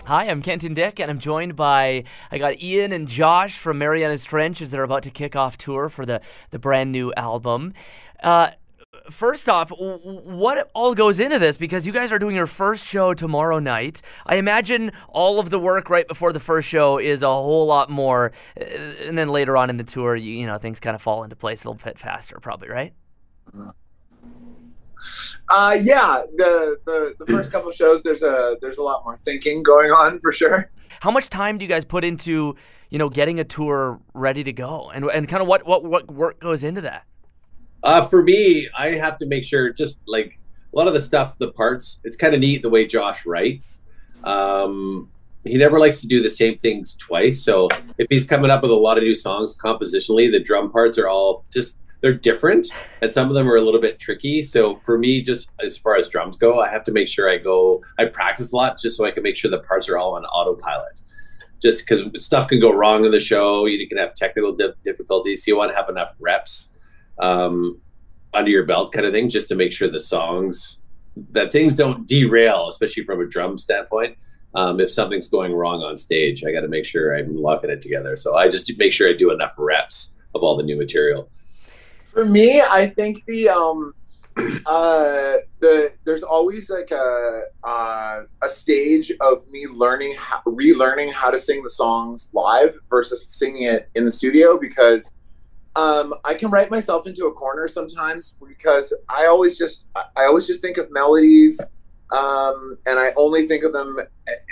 Hi, I'm Kenton Dyck, and I'm joined by, I got Ian and Josh from Marianas Trench as they're about to kick off tour for the brand new album. Uh, First off, what all goes into this? Because you guys are doing your first show tomorrow night. I imagine all of the work right before the first show is a whole lot more, and then later on in the tour, you know, things kind of fall into place a little bit faster, probably, right? Yeah, the first couple of shows there's a lot more thinking going on for sure. How much time do you guys put into, getting a tour ready to go, and kind of what work goes into that? For me, I have to make sure, just like a lot of the stuff, the parts, it's kind of neat the way Josh writes. He never likes to do the same things twice. So if he's coming up with a lot of new songs compositionally, the drum parts are all just, they're different. And some of them are a little bit tricky. So for me, just as far as drums go, I have to make sure I practice a lot just so I can make sure the parts are all on autopilot. Just because stuff can go wrong in the show. You can have technical difficulties. So you want to have enough reps under your belt kind of thing, just to make sure the songs, that things don't derail, especially from a drum standpoint. If something's going wrong on stage, I got to make sure I'm locking it together. So I just make sure I do enough reps of all the new material. For me, I think there's always like a stage of me relearning how to sing the songs live versus singing it in the studio, because I can write myself into a corner sometimes, because I always just think of melodies, and I only think of them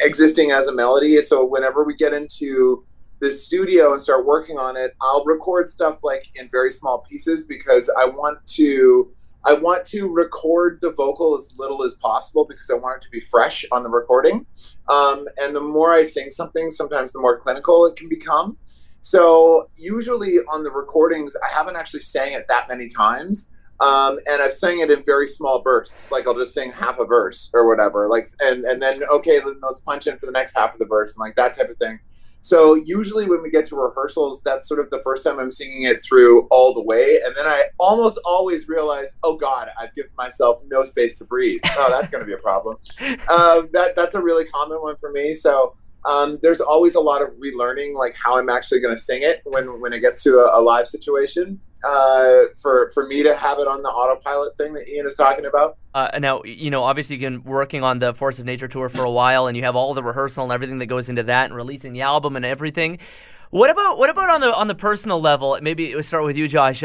existing as a melody. So whenever we get into the studio and start working on it, I'll record stuff like in very small pieces, because I want to record the vocal as little as possible, because I want it to be fresh on the recording. And the more I sing something, sometimes the more clinical it can become. So usually on the recordings, I haven't actually sang it that many times. And I've sang it in very small bursts. Like I'll just sing half a verse or whatever, like, and then, okay, then let's punch in for the next half of the verse, and like that type of thing. So usually when we get to rehearsals, that's sort of the first time I'm singing it through all the way. And then I almost always realize, oh God, I've given myself no space to breathe. Oh, that's going to be a problem. That's a really common one for me. So there's always a lot of relearning, like how I'm actually going to sing it when it gets to a live situation. For me to have it on the autopilot thing that Ian is talking about. Now, obviously you've been working on the Force of Nature tour for a while, and you have all the rehearsal and everything that goes into that, and releasing the album and everything. What about on the personal level? Maybe we'll start with you, Josh.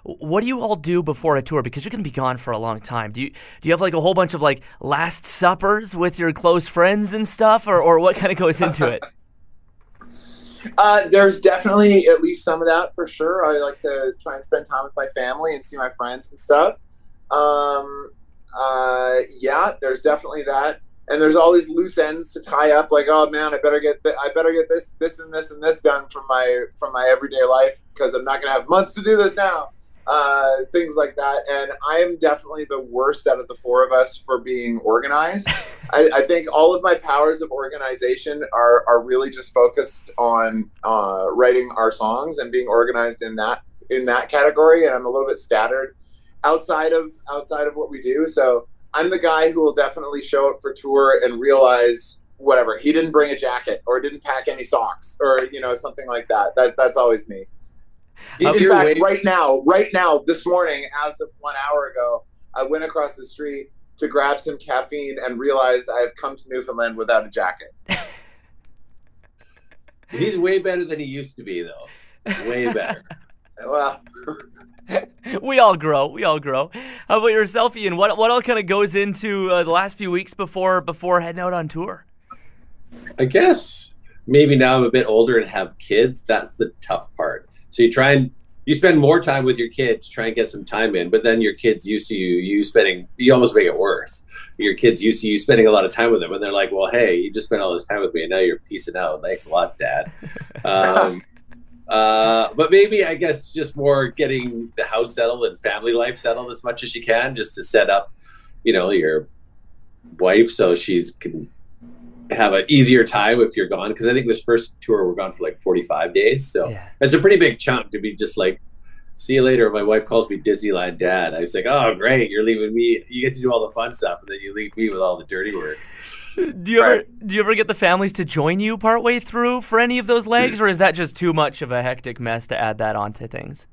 What do you all do before a tour? Because you're going to be gone for a long time. Do you have like a whole bunch of like last suppers with your close friends and stuff, or what kind of goes into it? There's definitely at least some of that for sure. I like to try and spend time with my family and see my friends and stuff. Yeah, there's definitely that. And there's always loose ends to tie up. Like, oh man, I better get this and this done from my everyday life, because I'm not gonna have months to do this now. Things like that. And I am definitely the worst out of the four of us for being organized. I think all of my powers of organization are really just focused on writing our songs and being organized in that category. And I'm a little bit scattered outside of what we do. So I'm the guy who will definitely show up for tour and realize whatever, he didn't bring a jacket or didn't pack any socks or something like that. That's always me. In fact, right now, this morning, as of 1 hour ago, I went across the street to grab some caffeine and realized I have come to Newfoundland without a jacket. He's way better than he used to be, though. Way better. Well, we all grow. How about yourself, Ian? What all kind of goes into the last few weeks before heading out on tour? I guess maybe now I'm a bit older and have kids. That's the tough part. So you spend more time with your kids to try and get some time in, but then your kids used to you almost make it worse. Your kids used to you spending a lot of time with them, and they're like, well, hey, you just spent all this time with me and now you're peacing out. Thanks a lot, Dad. But maybe, I guess, just more getting the house settled and family life settled as much as you can, just to set up, your wife so she's can have an easier time if you're gone. Because I think this first tour we're gone for like 45 days, so yeah. It's a pretty big chunk to be just like see you later. My wife calls me Disneyland Dad. I was like, oh, great, you're leaving me. You get to do all the fun stuff, and then you leave me with all the dirty work. Do you ever get the families to join you partway through for any of those legs, or is that just too much of a hectic mess to add that onto things?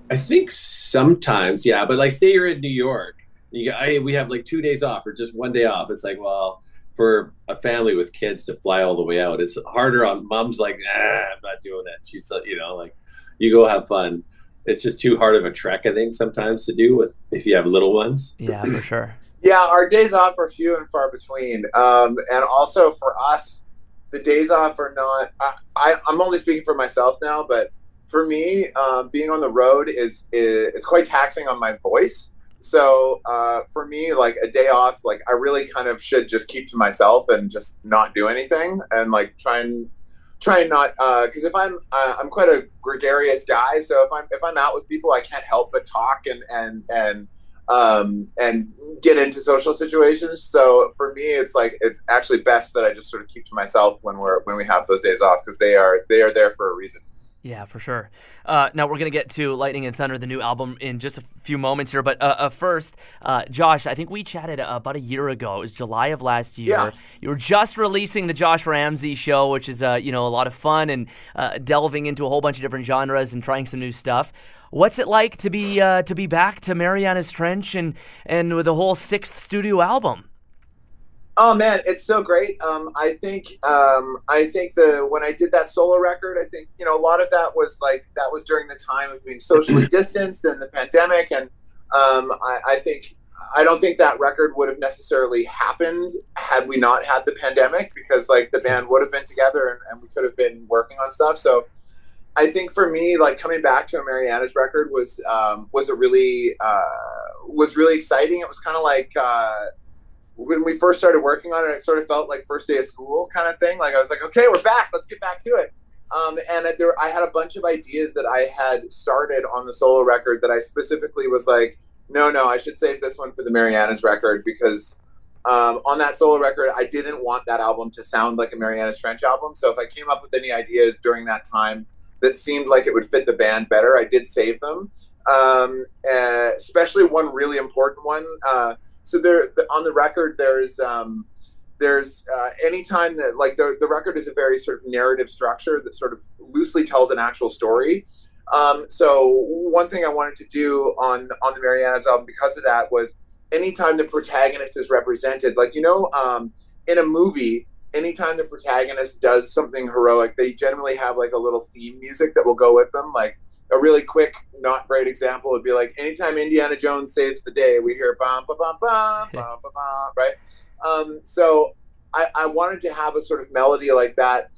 I think sometimes, yeah. But like, say you're in New York, we have like 2 days off or just 1 day off. It's like, well, for a family with kids to fly all the way out, it's harder on mom's like, I'm not doing that. She's, like, you go have fun. It's just too hard of a trek, I think, sometimes to do with if you have little ones. Yeah, for sure. Yeah, our days off are few and far between. And also for us, the days off are not, I'm only speaking for myself now, but for me, being on the road is quite taxing on my voice. So for me, like a day off, like I really kind of should just keep to myself and just not do anything and like try and not, because if I'm quite a gregarious guy. So if I'm out with people, I can't help but talk and get into social situations. So for me, it's actually best that I just sort of keep to myself when we have those days off, because they are there for a reason. Yeah, for sure. Now we're going to get to Lightning and Thunder, the new album, in just a few moments here. But first, Josh, I think we chatted about a year ago. It was July of last year. Yeah. You were just releasing the Josh Ramsay show, which is a lot of fun and delving into a whole bunch of different genres and trying some new stuff. What's it like to be back to Marianas Trench and with the whole 6th studio album? Oh man, it's so great. I think when I did that solo record, I think a lot of that was during the time of being socially distanced and the pandemic, and I don't think that record would have necessarily happened had we not had the pandemic, because like the band would have been together and we could have been working on stuff. So I think for me, like coming back to a Marianas record was really exciting. It was kind of like. When we first started working on it, it sort of felt like first day of school kind of thing. Like I was like, okay, we're back. Let's get back to it. And I had a bunch of ideas that I had started on the solo record that I specifically was like, no, I should save this one for the Marianas record, because on that solo record, I didn't want that album to sound like a Marianas Trench album. So if I came up with any ideas during that time that seemed like it would fit the band better, I did save them. Especially one really important one. So there on the record, there's anytime that like the record is a very sort of narrative structure that sort of loosely tells an actual story. So one thing I wanted to do on the Marianas album because of that was anytime the protagonist is represented, like, in a movie, anytime the protagonist does something heroic, they generally have like a little theme music that will go with them. Like, a really quick, not great example would be like anytime Indiana Jones saves the day, we hear bum, ba, bum, bum, bum, ba, bum, right? So I wanted to have a sort of melody like that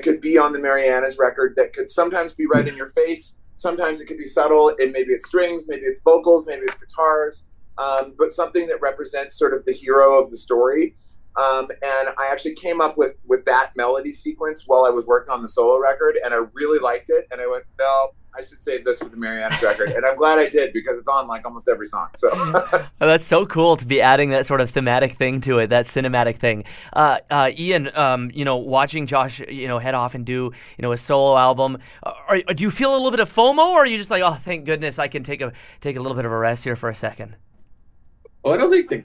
could be on the Marianas record, that could sometimes be right in your face. Sometimes it could be subtle, and maybe it's strings, maybe it's vocals, maybe it's guitars, but something that represents sort of the hero of the story. And I actually came up with that melody sequence while I was working on the solo record, and I really liked it. And I went, no, I should save this for the Marianas record. And I'm glad I did, because it's on like almost every song. So oh, that's so cool to be adding that sort of thematic thing to it, that cinematic thing. Ian, watching Josh, head off and do, a solo album, do you feel a little bit of FOMO, or are you just like, oh, thank goodness I can take a little bit of a rest here for a second? Oh, I don't think the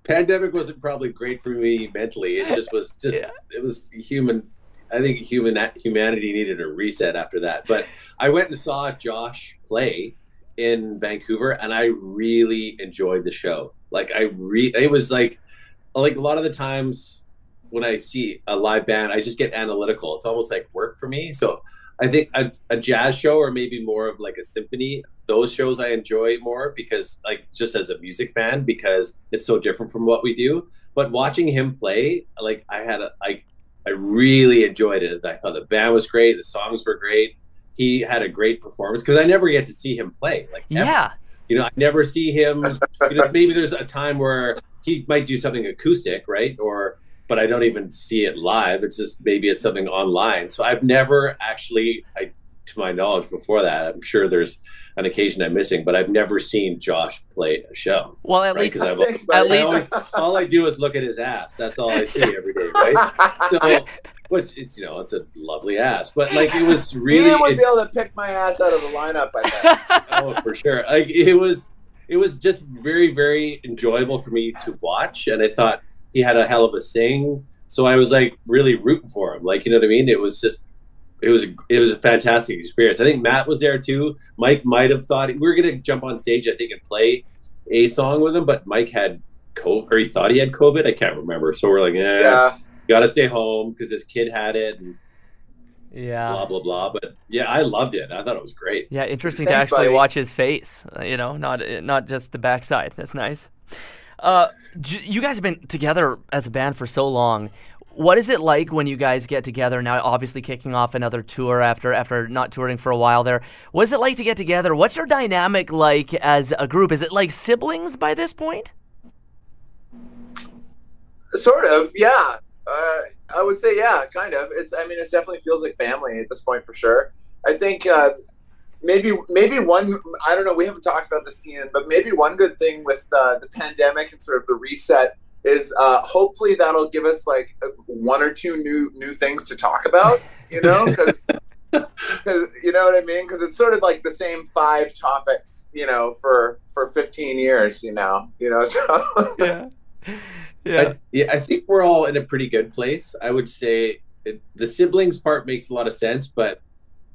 pandemic wasn't probably great for me mentally. It just was It was human. I think humanity needed a reset after that. But I went and saw Josh play in Vancouver, and I really enjoyed the show. Like it was like a lot of the times when I see a live band, I just get analytical. It's almost like work for me. So I think a jazz show, or maybe more of like a symphony, those shows I enjoy more, because like just as a music fan, because it's so different from what we do. But watching him play, like I really enjoyed it. I thought the band was great. The songs were great. He had a great performance, because I never get to see him play. Like, yeah, ever. I never see him. Maybe there's a time where he might do something acoustic, right? But I don't even see it live. It's just maybe it's something online. So I've never actually, to my knowledge, before that, I'm sure there's an occasion I'm missing, but I've never seen Josh play a show. Well, at least all I do is look at his ass. That's all I see every day, right? So which it's it's a lovely ass, but like it was really. Ian would be able to pick my ass out of the lineup, I bet. Oh, for sure. Like it was just very, very enjoyable for me to watch, and I thought he had a hell of a sing. So I was like really rooting for him. Like, you know what I mean? It was a fantastic experience. I think Matt was there too. Mike might have thought we were gonna jump on stage, I think, and play a song with him, but Mike had COVID, or he thought he had COVID. I can't remember. So we're like, yeah, gotta stay home because this kid had it. And blah blah blah. But yeah, I loved it. I thought it was great. Yeah, interesting to actually watch his face. Not just the backside. That's nice. You guys have been together as a band for so long. What is it like when you guys get together now? Obviously, kicking off another tour after not touring for a while there. What is it like to get together? What's your dynamic like as a group? Is it like siblings by this point? Sort of, yeah. I would say, yeah, kind of. It definitely feels like family at this point for sure. I think maybe one, I don't know, we haven't talked about this, Ian, but maybe one good thing with the pandemic and sort of the reset is hopefully that'll give us like one or two new things to talk about, because you know what I mean? Because it's sort of like the same 5 topics, for 15 years, so. Yeah. I think we're all in a pretty good place. I would say the siblings part makes a lot of sense, but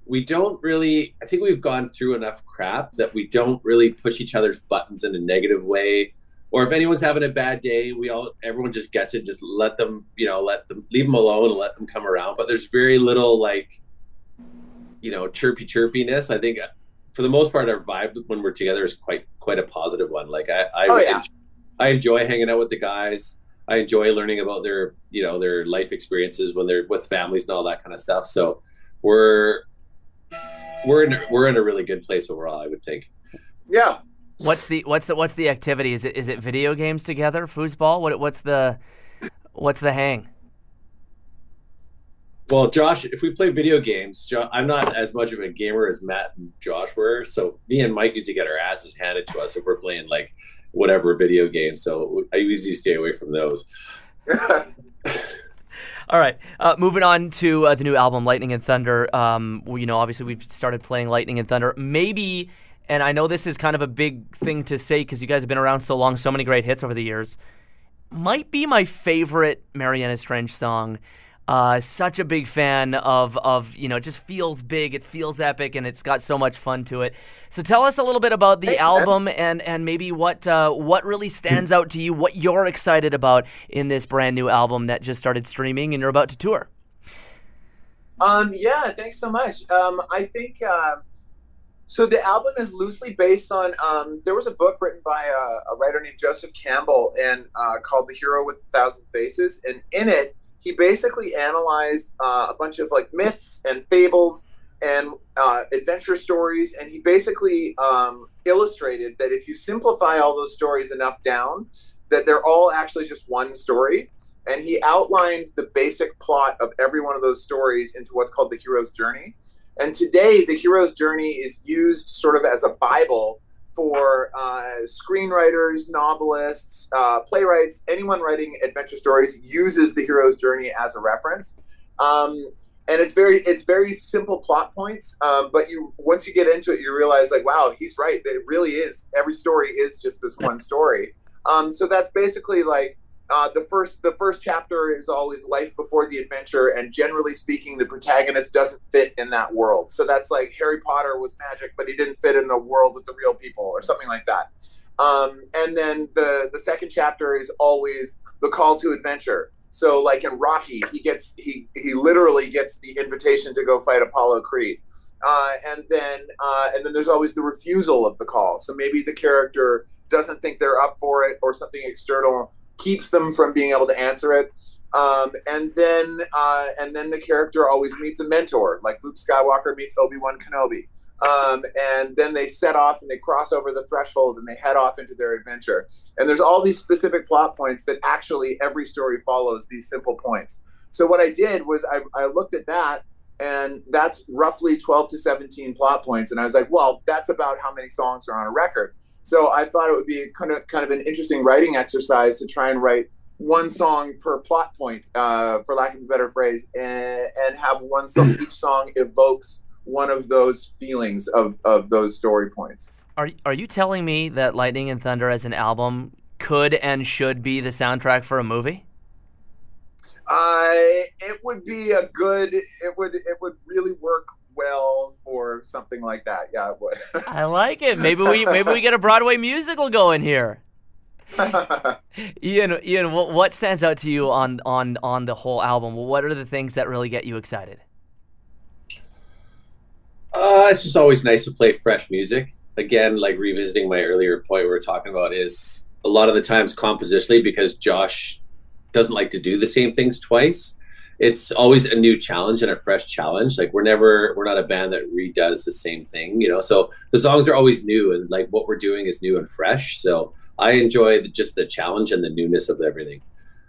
we don't really, I think we've gone through enough crap that we don't really push each other's buttons in a negative way. Or if anyone's having a bad day, everyone just gets it. Just let them, leave them alone and let them come around. But there's very little chirpiness. I think for the most part, our vibe when we're together is quite a positive one. Like I enjoy hanging out with the guys. I enjoy learning about their life experiences when they're with families and all that kind of stuff. So we're in a really good place overall, I would think. Yeah. What's the activity? Is it video games together? Foosball? What's the hang? Well, Josh, if we play video games, I'm not as much of a gamer as Matt and Josh were. So me and Mike used to get our asses handed to us if we're playing like whatever video game. So I usually stay away from those. All right, moving on to the new album, Lightning and Thunder. Obviously we've started playing Lightning and Thunder. Maybe, and I know this is kind of a big thing to say because you guys have been around so long, so many great hits over the years. Might be my favorite Marianas Trench song. Such a big fan of it just feels big, it feels epic, and it's got so much fun to it. So tell us a little bit about the album and maybe what really stands out to you, what you're excited about in this brand new album that just started streaming and you're about to tour. Yeah, thanks so much. I think so the album is loosely based on there was a book written by a writer named Joseph Campbell and called The Hero with a Thousand Faces, and in it he basically analyzed a bunch of like myths and fables and adventure stories, and he basically illustrated that if you simplify all those stories enough down, that they're all actually just one story. And he outlined the basic plot of every one of those stories into what's called the hero's journey. And today, the hero's journey is used sort of as a Bible for screenwriters, novelists, playwrights, anyone writing adventure stories uses the hero's journey as a reference. And it's very simple plot points, but once you get into it, you realize like, wow, he's right. That it really is. Every story is just this one story. So that's basically like the first chapter is always life before the adventure, and generally speaking, the protagonist doesn't fit in that world. So that's like Harry Potter was magic, but he didn't fit in the world with the real people, or something like that. And then the second chapter is always the call to adventure. So like in Rocky, he literally gets the invitation to go fight Apollo Creed. And then there's always the refusal of the call. So maybe the character doesn't think they're up for it, or something external keeps them from being able to answer it. And then the character always meets a mentor, like Luke Skywalker meets Obi-Wan Kenobi. And then they set off and they cross over the threshold and they head off into their adventure. And there's all these specific plot points that actually every story follows these simple points. So what I did was I looked at that, and that's roughly 12 to 17 plot points. And I was like, well, that's about how many songs are on a record. So I thought it would be kind of an interesting writing exercise to try and write one song per plot point, for lack of a better phrase, and have one song. Each song evokes one of those feelings of those story points. Are you telling me that Lightning and Thunder as an album could and should be the soundtrack for a movie? It would be a good. It would really work well for something like that. Yeah, it would. I like it. Maybe we get a Broadway musical going here. Ian, what stands out to you on the whole album? What are the things that really get you excited? It's just always nice to play fresh music. Again, like revisiting my earlier point we were talking about, is a lot of the times compositionally, because Josh doesn't like to do the same things twice. It's always a new challenge and a fresh challenge. Like we're not a band that redoes the same thing, so the songs are always new, and like what we're doing is new and fresh. So I enjoy just the challenge and the newness of everything.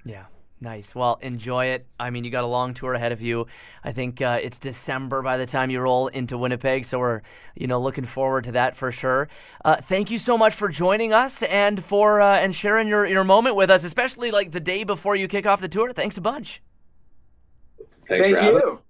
Yeah. Nice. Well, enjoy it. I mean, you got a long tour ahead of you. I think it's December by the time you roll into Winnipeg, so we're, looking forward to that for sure. Thank you so much for joining us and for and sharing your moment with us, especially like the day before you kick off the tour. Thanks a bunch. Thank you.